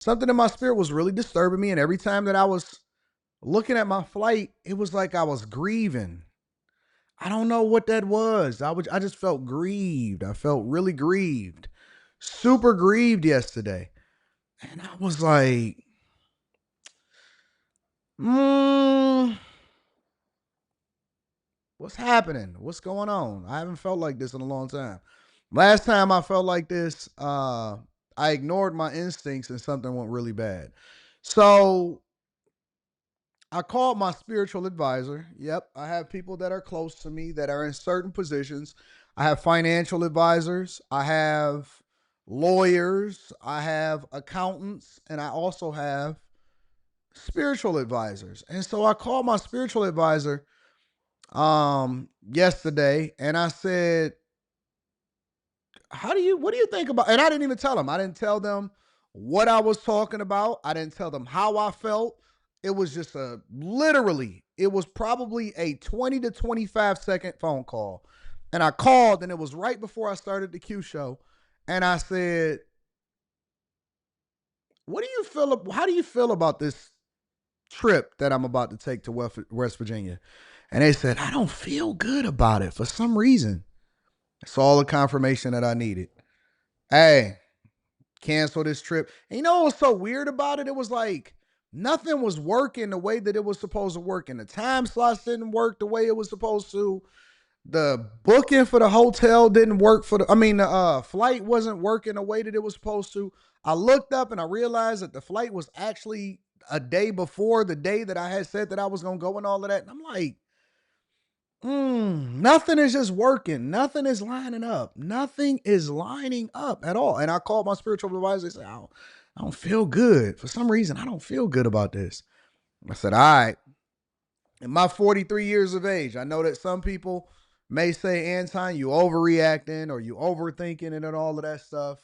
something in my spirit was really disturbing me. And every time that I was looking at my flight, it was like I was grieving. I don't know what that was. I just felt grieved. I felt really grieved. Super grieved yesterday. And I was like, mm, what's happening? What's going on? I haven't felt like this in a long time. Last time I felt like this, I ignored my instincts and something went really bad. So I called my spiritual advisor. Yep, I have people that are close to me that are in certain positions. I have financial advisors, I have lawyers, I have accountants, and I also have spiritual advisors. And so I called my spiritual advisor yesterday and I said, what do you think about, and I didn't even tell them. I didn't tell them what I was talking about. I didn't tell them how I felt. It was just it was probably a 20 to 25-second phone call. And I called and it was right before I started the Q show. And I said, how do you feel about this trip that I'm about to take to West Virginia? And they said, I don't feel good about it for some reason. It's all the confirmation that I needed. Hey, cancel this trip. And you know what was so weird about it? It was like nothing was working the way that it was supposed to work. And the time slots didn't work the way it was supposed to. The booking for the hotel didn't work the flight wasn't working the way that it was supposed to. I looked up and I realized that the flight was actually a day before the day that I had said that I was going to go and all of that. And I'm like, nothing is just working. Nothing is lining up. Nothing is lining up at all. And I called my spiritual advisor and said, I don't feel good. For some reason, I don't feel good about this. I said, all right. In my 43 years of age, I know that some people may say, Anton, you overreacting or you overthinking and all of that stuff.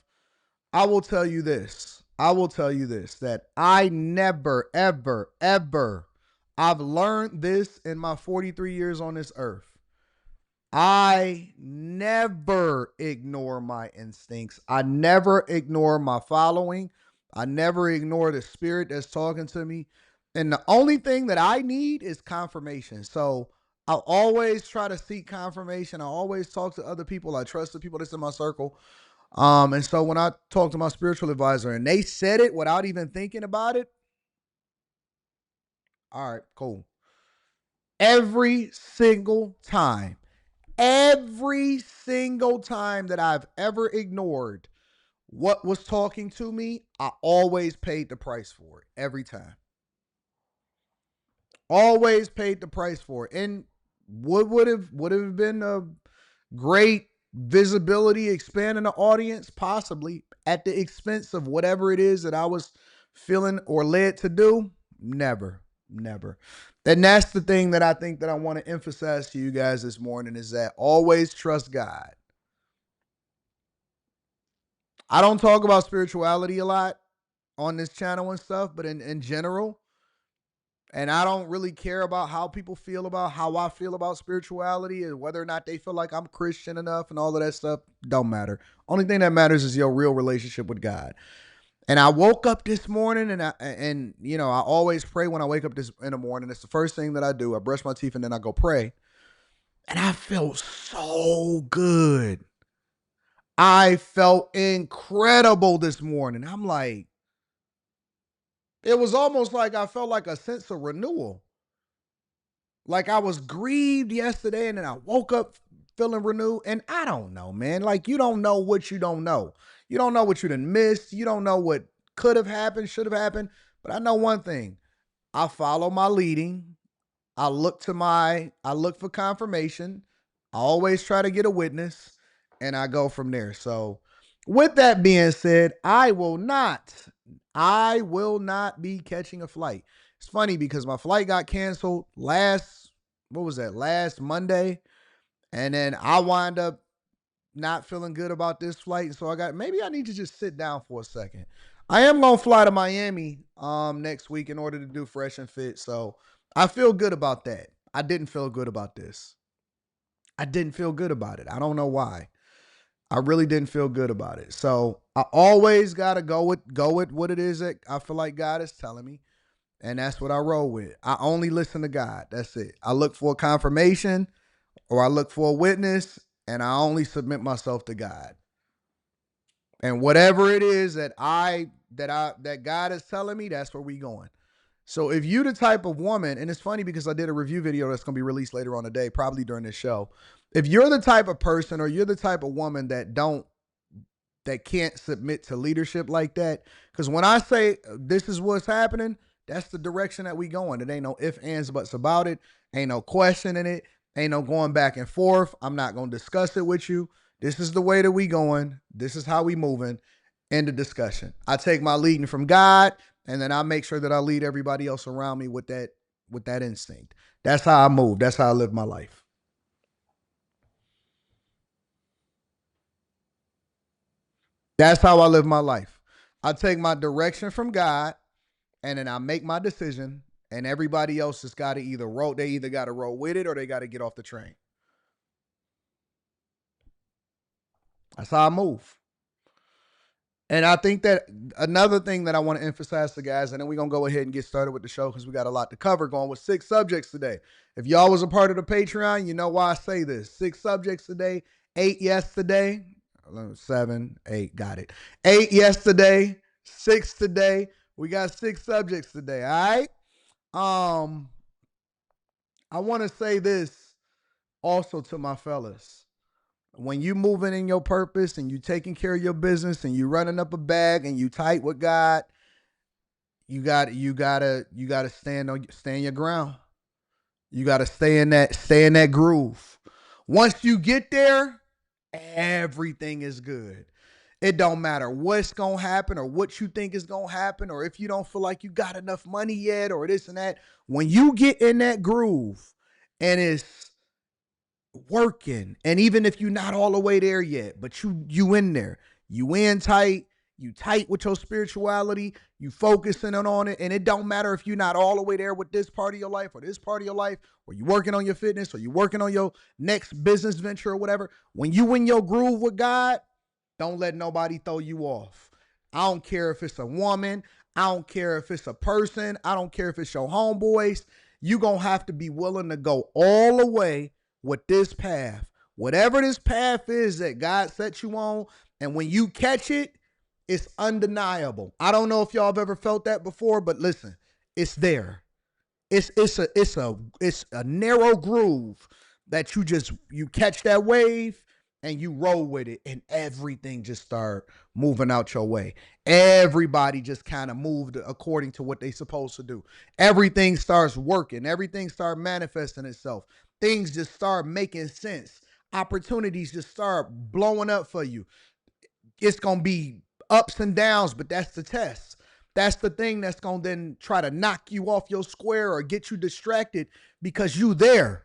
I will tell you this. That I never, ever, ever, I've learned this in my 43 years on this earth. I never ignore my instincts. I never ignore my following. I never ignore the spirit that's talking to me. And the only thing that I need is confirmation. So I'll always try to seek confirmation. I always talk to other people. I trust the people that's in my circle. And so when I talked to my spiritual advisor and they said it without even thinking about it, all right, cool. Every single time Every single time that I've ever ignored what was talking to me, I always paid the price for it. Every time. Always paid the price for it. And would have been a great visibility, expanding the audience, possibly at the expense of whatever it is that I was feeling or led to do? Never. Never. And that's the thing that I think that I want to emphasize to you guys this morning is that always trust God. I don't talk about spirituality a lot on this channel and stuff, but in general, and I don't really care about how people feel about how I feel about spirituality and whether or not they feel like I'm Christian enough and all of that stuff. Don't matter. Only thing that matters is your real relationship with God. And I woke up this morning and I always pray when I wake up this in the morning. It's the first thing that I do. I brush my teeth and then I go pray. And I felt so good. I felt incredible this morning. I'm like, it was almost like I felt like a sense of renewal. Like I was grieved yesterday and then I woke up feeling renewed. And I don't know, man. Like you don't know what you don't know. You don't know what you done missed. You don't know what could have happened, should have happened. But I know one thing. I follow my leading. I look for confirmation. I always try to get a witness and I go from there. So with that being said, I will not be catching a flight. It's funny because my flight got canceled last Monday. And then I wind up not feeling good about this flight. So maybe I need to just sit down for a second. I am going to fly to Miami next week in order to do Fresh and Fit. So I feel good about that. I didn't feel good about this. I didn't feel good about it. I don't know why. I really didn't feel good about it. So I always gotta go with what it is that I feel like God is telling me. And that's what I roll with. I only listen to God. That's it. I look for a confirmation or I look for a witness, and I only submit myself to God. And whatever it is that God is telling me, that's where we going. So if you the type of woman, and it's funny because I did a review video that's gonna be released later on today, probably during this show. If you're the type of person or you're the type of woman that can't submit to leadership like that, because when I say this is what's happening, that's the direction that we going. It ain't no ifs, ands, buts about it. Ain't no questioning it. Ain't no going back and forth. I'm not gonna discuss it with you. This is the way that we going. This is how we moving. End of discussion. I take my leading from God, and then I make sure that I lead everybody else around me with that instinct. That's how I move. That's how I live my life. That's how I live my life. I take my direction from God, and then I make my decision, and everybody else has got to either got to roll with it or they got to get off the train. That's how I move. And I think that another thing that I want to emphasize to guys, and then we're going to go ahead and get started with the show because we got a lot to cover, going with 6 subjects today. If y'all was a part of the Patreon, you know why I say this. 6 subjects today, 8 yesterday, 7, 8, got it. 8 yesterday, 6 today. We got 6 subjects today, all right? I want to say this also to my fellas. When you moving in your purpose and you taking care of your business and you running up a bag and you tight with God, you gotta stand your ground. You gotta stay in that groove. Once you get there, everything is good. It don't matter what's gonna happen or what you think is gonna happen, or if you don't feel like you got enough money yet or this and that. When you get in that groove and it's working, and even if you're not all the way there yet, but you in there, you in tight, you tight with your spirituality, you focusing on it, and it don't matter if you're not all the way there with this part of your life or this part of your life, or you working on your fitness or you working on your next business venture or whatever. When you in your groove with God, don't let nobody throw you off. I don't care if it's a woman, I don't care if it's a person, I don't care if it's your homeboys. You gonna have to be willing to go all the way with this path. Whatever this path is that God set you on, and when you catch it, it's undeniable. I don't know if y'all have ever felt that before, but listen, it's there. It's a narrow groove that you catch that wave and you roll with it, and everything just start moving out your way. Everybody just kind of moved according to what they supposed to do. Everything starts working. Everything start manifesting itself. Things just start making sense. Opportunities just start blowing up for you. It's going to be ups and downs, but that's the test. That's the thing that's going to then try to knock you off your square or get you distracted because you there.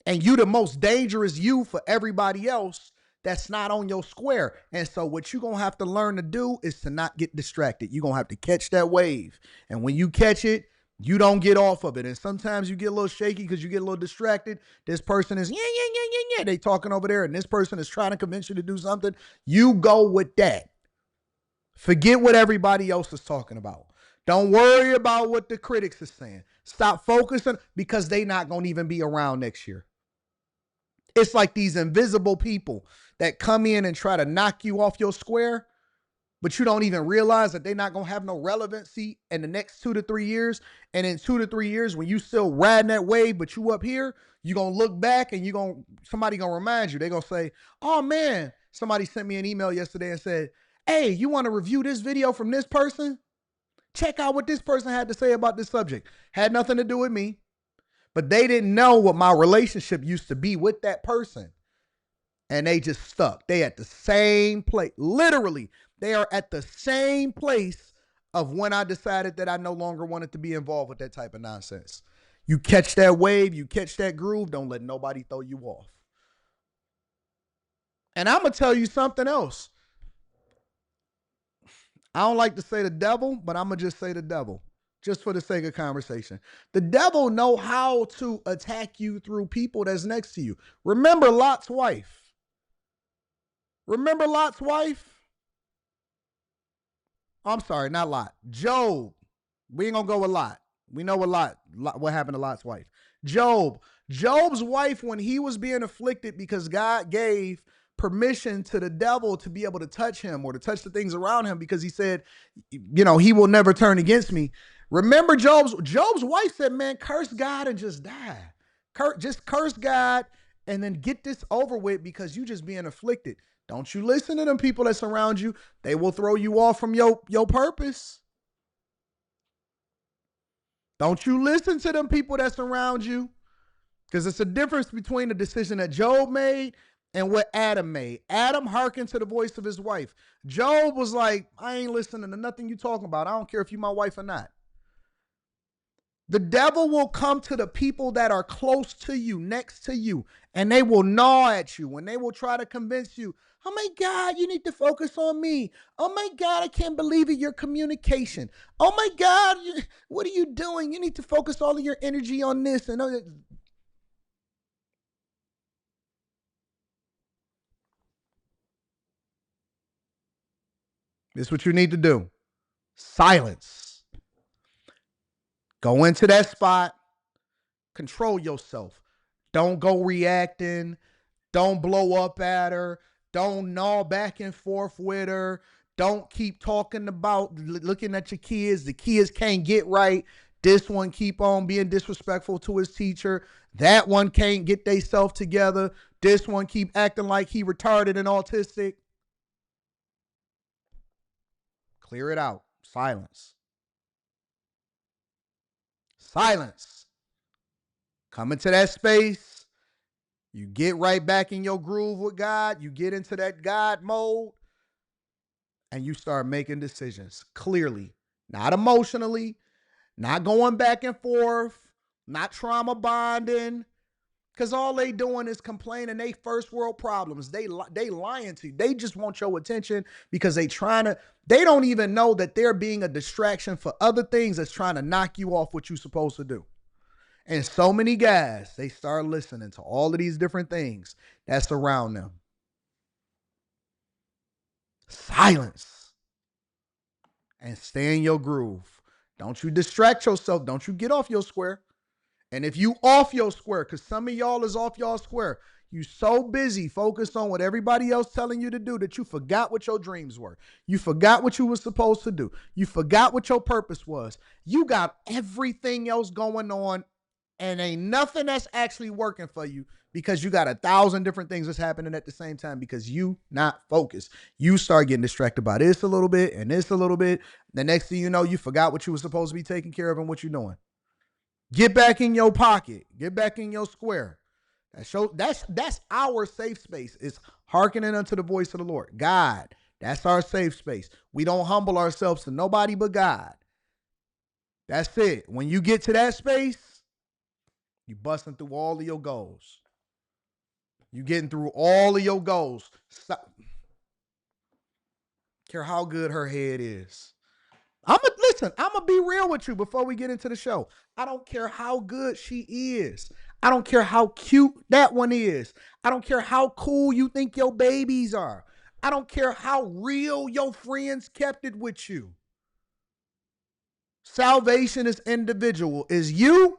And you the most dangerous you for everybody else that's not on your square. And so what you're going to have to learn to do is to not get distracted. You're going to have to catch that wave. And when you catch it, you don't get off of it. And sometimes you get a little shaky because you get a little distracted. This person is, yeah. They talking over there. And this person is trying to convince you to do something. You go with that. Forget what everybody else is talking about. Don't worry about what the critics are saying. Stop focusing because they not going to even be around next year. It's like these invisible people that come in and try to knock you off your square, but you don't even realize that they're not going to have no relevancy in the next 2 to 3 years. And in 2 to 3 years, when you still riding that wave, but you up here, you're going to look back and somebody going to remind you. They're going to say, oh man, somebody sent me an email yesterday and said, hey, you want to review this video from this person? Check out what this person had to say about this subject. Had nothing to do with me. But they didn't know what my relationship used to be with that person. And they just stuck. They at the same place. Literally, they are at the same place of when I decided that I no longer wanted to be involved with that type of nonsense. You catch that wave, you catch that groove, don't let nobody throw you off. And I'm going to tell you something else. I don't like to say the devil, but I'm going to just say the devil. Just for the sake of conversation. The devil know how to attack you through people that's next to you. Remember Lot's wife. Remember Lot's wife? I'm sorry, not Lot. Job. We ain't gonna go with Lot. We know what happened to Lot's wife. Job. Job's wife, when he was being afflicted because God gave permission to the devil to be able to touch him or to touch the things around him because he said, he will never turn against me. Remember Job's wife said, man, curse God and just die. Just curse God and then get this over with because you just being afflicted. Don't you listen to them people that surround you. They will throw you off from your purpose. Don't you listen to them people that surround you, because it's a difference between the decision that Job made and what Adam made. Adam hearkened to the voice of his wife. Job was like, I ain't listening to nothing you talking about. I don't care if you my wife or not. The devil will come to the people that are close to you, next to you, and they will gnaw at you, and they will try to convince you, oh my God, you need to focus on me. Oh my God, I can't believe it, your communication. Oh my God, what are you doing? You need to focus all of your energy on this. And this is what you need to do. Silence. Go into that spot. Control yourself. Don't go reacting. Don't blow up at her. Don't gnaw back and forth with her. Don't keep talking about looking at your kids. The kids can't get right. This one keep on being disrespectful to his teacher. That one can't get theyself together. This one keep acting like he retarded and autistic. Clear it out. Silence. Silence. Come into that space. You get right back in your groove with God. You get into that God mode. And you start making decisions clearly, not emotionally, not going back and forth, not trauma bonding. Because all they doing is complaining they first world problems. They lying to you. They just want your attention because they don't even know that they're being a distraction for other things that's trying to knock you off what you're supposed to do. And so many guys, they start listening to all of these different things that's around them. Silence. And stay in your groove. Don't you distract yourself. Don't you get off your square. And if you off your square, because some of y'all is off y'all square, you so busy focused on what everybody else telling you to do that you forgot what your dreams were. You forgot what you were supposed to do. You forgot what your purpose was. You got everything else going on and ain't nothing that's actually working for you because you got 1,000 different things that's happening at the same time because you not focused. You start getting distracted by this a little bit and this a little bit. The next thing you know, you forgot what you were supposed to be taking care of and what you're doing. Get back in your pocket. Get back in your square. That's our safe space. It's hearkening unto the voice of the Lord. God, that's our safe space. We don't humble ourselves to nobody but God. That's it. When you get to that space, you busting through all of your goals. You getting through all of your goals. Stop. Care how good her head is. I'm gonna be real with you before we get into the show. I don't care how good she is. I don't care how cute that one is. I don't care how cool you think your babies are. I don't care how real your friends kept it with you. Salvation is individual. Is you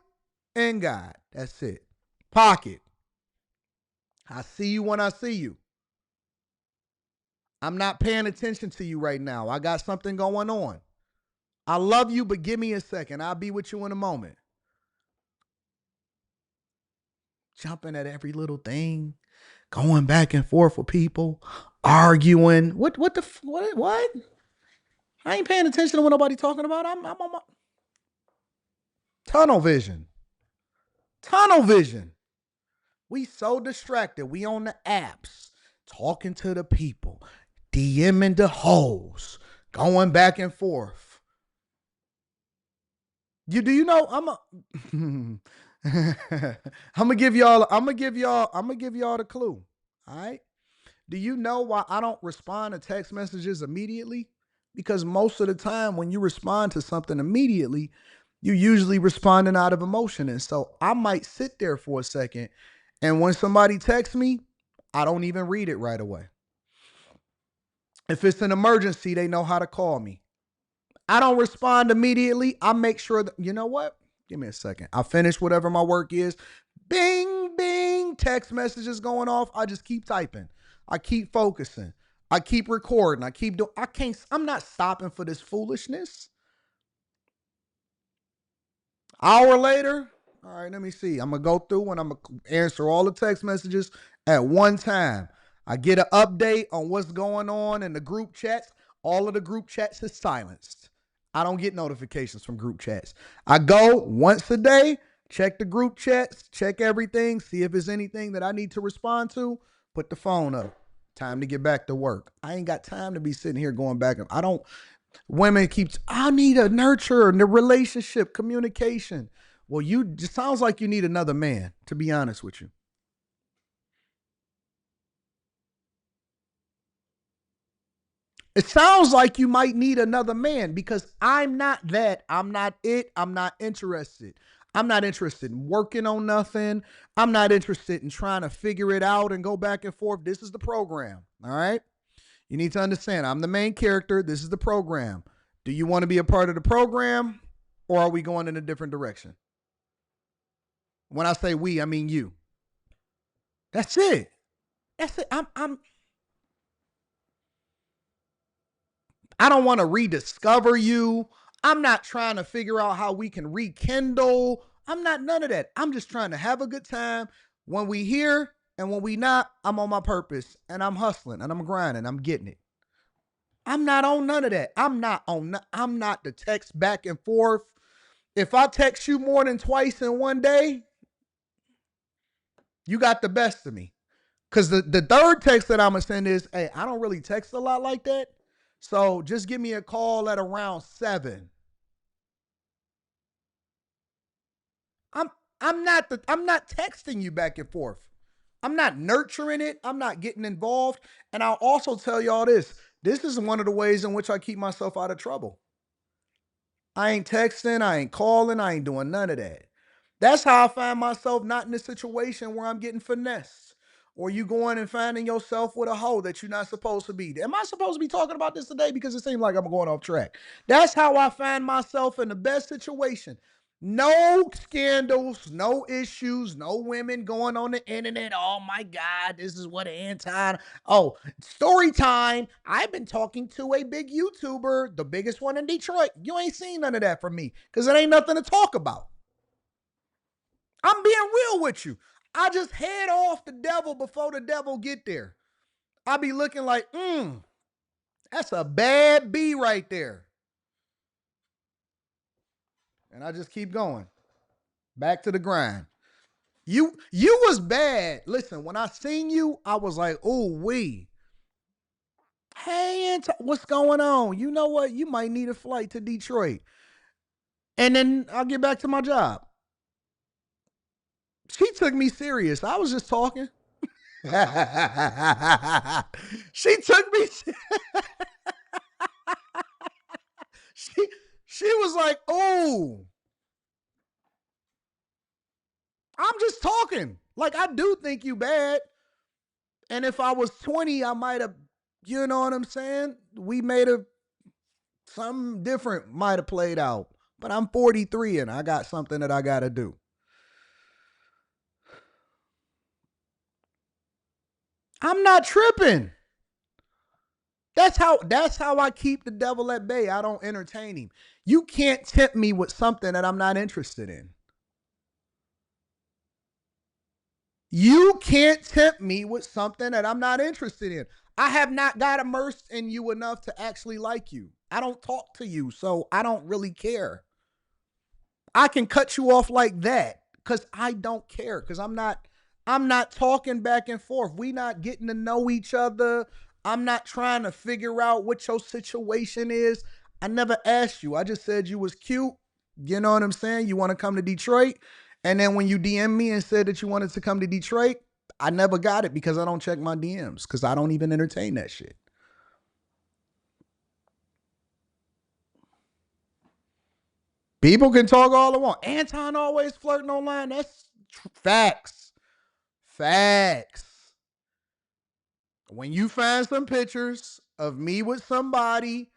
and God. That's it. Pocket. I see you when I see you. I'm not paying attention to you right now. I got something going on. I love you, but give me a second. I'll be with you in a moment. Jumping at every little thing, going back and forth with people, arguing. What? I ain't paying attention to what nobody talking about. I'm on my tunnel vision. Tunnel vision. We so distracted. We on the apps, talking to the people, DMing the hoes, going back and forth. Do you know I'm gonna give y'all the clue. All right. Do you know why I don't respond to text messages immediately? Because most of the time when you respond to something immediately, you're usually responding out of emotion. And so I might sit there for a second, and when somebody texts me, I don't even read it right away. If it's an emergency, they know how to call me. I don't respond immediately. I make sure that, you know what? Give me a second. I finish whatever my work is. Bing, bing, text messages going off. I just keep typing. I keep focusing. I keep recording. I keep doing, I'm not stopping for this foolishness. Hour later, all right, let me see. I'm going to go through and I'm going to answer all the text messages at one time. I get an update on what's going on in the group chats. All of the group chats is silenced. I don't get notifications from group chats. I go once a day, check the group chats, check everything, see if there's anything that I need to respond to, put the phone up. Time to get back to work. I ain't got time to be sitting here going back. I don't, women keeps, I need a nurture, the relationship, communication. Well, you just sounds like you need another man, to be honest with you. It sounds like you might need another man because I'm not that. I'm not it. I'm not interested. I'm not interested in working on nothing. I'm not interested in trying to figure it out and go back and forth. This is the program. All right. You need to understand I'm the main character. This is the program. Do you want to be a part of the program or are we going in a different direction? When I say we, I mean you. That's it. That's it. I don't want to rediscover you. I'm not trying to figure out how we can rekindle. I'm not none of that. I'm just trying to have a good time. When we here and when we not, I'm on my purpose and I'm hustling and I'm grinding. I'm getting it. I'm not on none of that. I'm not the text back and forth. If I text you more than twice in one day, you got the best of me. Because the third text that I'm going to send is, hey, I don't really text a lot like that. So just give me a call at around 7. I'm I'm not texting you back and forth. I'm not nurturing it. I'm not getting involved. And I'll also tell y'all this. This is one of the ways in which I keep myself out of trouble. I ain't texting, I ain't calling, I ain't doing none of that. That's how I find myself not in a situation where I'm getting finessed. Or you going and finding yourself with a hoe that you're not supposed to be. Am I supposed to be talking about this today? Because it seems like I'm going off track. That's how I find myself in the best situation. No scandals, no issues, no women going on the internet. Oh my God, this is what Anton. Oh, story time. I've been talking to a big YouTuber, the biggest one in Detroit. You ain't seen none of that from me because it ain't nothing to talk about. I'm being real with you. I just head off the devil before the devil get there. I be looking like, that's a bad B right there. And I just keep going. Back to the grind. You was bad. Listen, when I seen you, I was like, oh, we. Hey, what's going on? You know what? You might need a flight to Detroit. And then I'll get back to my job. She took me serious. I was just talking. She took me. She she was like, "Oh, I'm just talking. Like I do think you bad. And if I was 20, I might have, you know what I'm saying? We made a something different might have played out. But I'm 43 and I got something that I got to do. I'm not tripping. That's how I keep the devil at bay. I don't entertain him. You can't tempt me with something that I'm not interested in. You can't tempt me with something that I'm not interested in. I have not got immersed in you enough to actually like you. I don't talk to you, so I don't really care. I can cut you off like that cuz I don't care cuz I'm not talking back and forth. We not getting to know each other. I'm not trying to figure out what your situation is. I never asked you. I just said you was cute. You know what I'm saying? You want to come to Detroit? And then when you DM me and said that you wanted to come to Detroit, I never got it because I don't check my DMs because I don't even entertain that shit. People can talk all they want. Anton always flirting online. That's facts. Facts. When you find some pictures of me with somebody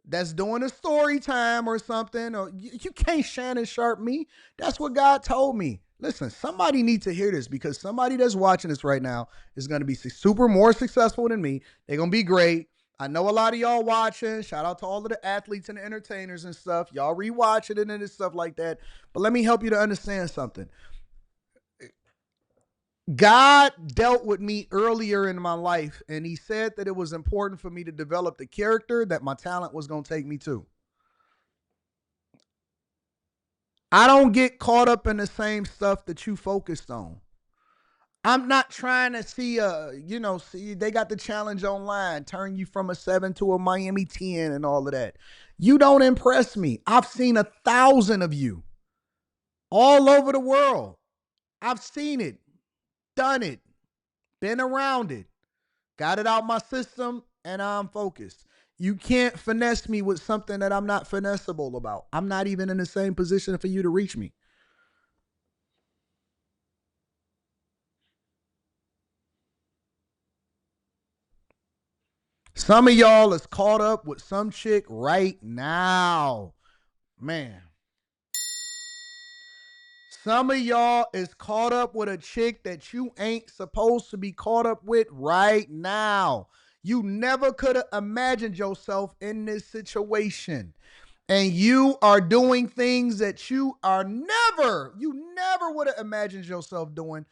that's doing a story time or something, or you can't Shannon Sharp me. That's what God told me. Listen, somebody needs to hear this, because somebody that's watching this right now is going to be super more successful than me. They're going to be great. I know a lot of y'all watching. Shout out to all of the athletes and the entertainers and stuff. Y'all rewatch it and stuff like that. But let me help you to understand something. God dealt with me earlier in my life, and he said that it was important for me to develop the character that my talent was going to take me to. I don't get caught up in the same stuff that you focused on. I'm not trying to see see they got the challenge online, turn you from a 7 to a Miami 10 and all of that. You don't impress me. I've seen 1,000 of you all over the world. I've seen it, done it, been around it, got it out my system, and I'm focused. You can't finesse me with something that I'm not finessable about. I'm not even in the same position for you to reach me. Some of y'all is caught up with some chick right now. Man. Some of y'all is caught up with a chick that you ain't supposed to be caught up with right now. You never could have imagined yourself in this situation. And you are doing things that you never would have imagined yourself doing,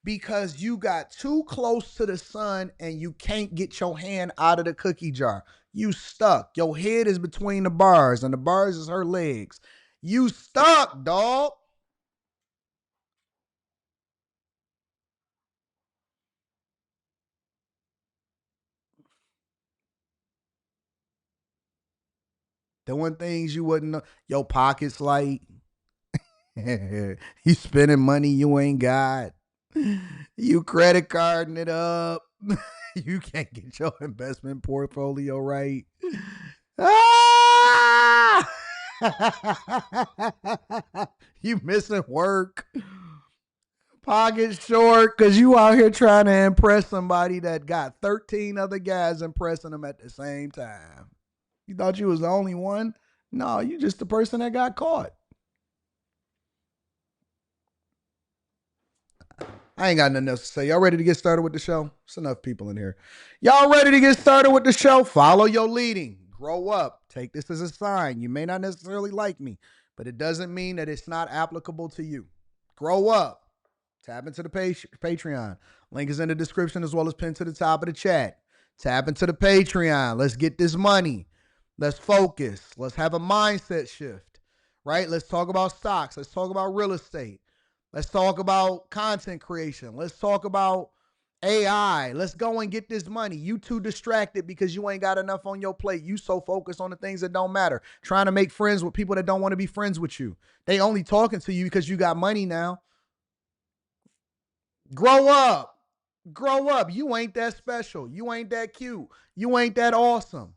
because you got too close to the sun and you can't get your hand out of the cookie jar. You stuck. Your head is between the bars and the bars is her legs. You stuck, dog. Doing things you wouldn't know. Your pockets light. You spending money you ain't got. You credit carding it up. You can't get your investment portfolio right. Ah! You missing work. Pockets short because you out here trying to impress somebody that got 13 other guys impressing them at the same time. You thought you was the only one? No, you just the person that got caught. I ain't got nothing else to say. Y'all ready to get started with the show? It's enough people in here. Y'all ready to get started with the show? Follow your leading. Grow up. Take this as a sign. You may not necessarily like me, but it doesn't mean that it's not applicable to you. Grow up. Tap into the Patreon. Link is in the description as well as pinned to the top of the chat. Tap into the Patreon. Let's get this money. Let's focus. Let's have a mindset shift, right? Let's talk about stocks. Let's talk about real estate. Let's talk about content creation. Let's talk about AI. Let's go and get this money. You too distracted because you ain't got enough on your plate. You so focused on the things that don't matter. Trying to make friends with people that don't want to be friends with you. They only talking to you because you got money now. Grow up. Grow up. You ain't that special. You ain't that cute. You ain't that awesome.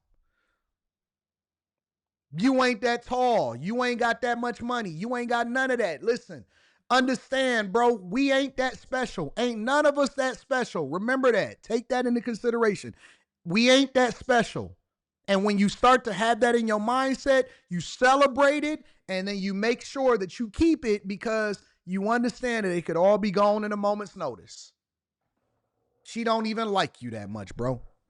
You ain't that tall. You ain't got that much money. You ain't got none of that. Listen, understand, bro. We ain't that special. Ain't none of us that special. Remember that. Take that into consideration. We ain't that special. And when you start to have that in your mindset, you celebrate it, and then you make sure that you keep it, because you understand that it could all be gone in a moment's notice. She don't even like you that much, bro.